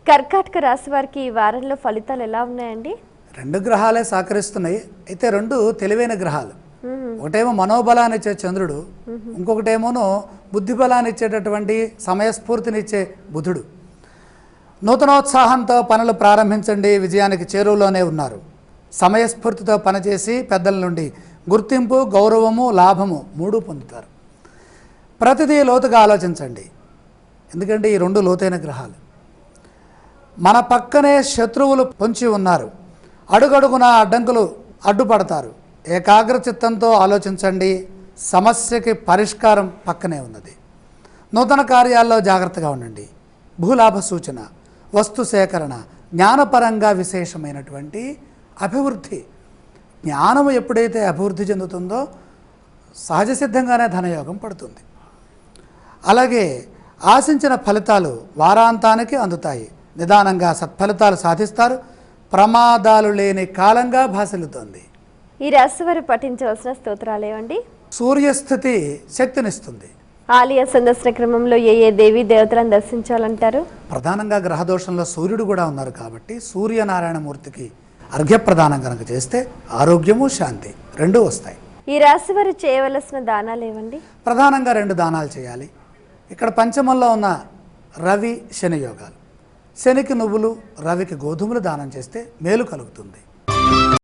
కర్కాటక రాశి వారికి ఈ వారంలో ఫలితాలు ఎలా ఉన్నాయండి? రెండు గ్రహాలే సహకరిస్తున్నాయి. అయితే రెండు తెలివైన గ్రహాలు. ఒకటేమో మనోబలాన్ని ఇచ్చే చంద్రుడు, ఇంకొకటేమోనో బుద్ధి బలాన్ని ఇచ్చేటటువంటి సమయస్ఫూర్తినిచ్చే బుధుడు. నూతనోత్సాహంతో పనులు ప్రారంభించండి, విజయానికి చేరువలోనే ఉన్నారు. సమయస్ఫూర్తితో పనిచేసి పెద్దల నుండి గుర్తింపు, గౌరవము, లాభము మూడు పొందుతారు. ప్రతిదీ లోతుగా ఆలోచించండి, ఎందుకంటే ఈ రెండు లోతైన గ్రహాలు. మన పక్కనే శత్రువులు పొంచి ఉన్నారు, అడుగడుగున అడ్డంకులు అడ్డుపడతారు. ఏకాగ్ర చిత్తంతో ఆలోచించండి, సమస్యకి పరిష్కారం పక్కనే ఉన్నది. నూతన కార్యాల్లో జాగ్రత్తగా ఉండండి. భూలాభ సూచన, వస్తు సేకరణ, జ్ఞానపరంగా విశేషమైనటువంటి అభివృద్ధి. జ్ఞానం ఎప్పుడైతే అభివృద్ధి చెందుతుందో సహజ సిద్ధంగానే ధనయోగం పడుతుంది. అలాగే ఆశించిన ఫలితాలు వారాంతానికి అందుతాయి. నిదానంగా సత్ఫలితాలు సాధిస్తారు. ప్రమాదాలు లేని కాలంగా భాసిల్లుతోంది. ఈ రాశి వారు పఠించవలసిన స్తోత్రాలు ఏవండి? సూర్యస్థితి శక్తినిస్తుంది. ఆలయ సందర్శన క్రమంలో ఏ దేవీ దేవతలను దర్శించాలంటారు? ప్రధానంగా గ్రహదోషంలో సూర్యుడు కూడా ఉన్నారు కాబట్టి సూర్యనారాయణమూర్తికి అర్ఘ్యప్రదానం కనుక చేస్తే ఆరోగ్యము, శాంతి రెండూ వస్తాయి. ఈ రాశి వారు చేయవలసిన దానాలు ఏవండి? ప్రధానంగా రెండు దానాలు చేయాలి. ఇక్కడ పంచమంలో ఉన్న రవి శని యోగాలు. శనికి నువ్వులు, రవికి గోధుమలు దానం చేస్తే మేలు కలుగుతుంది.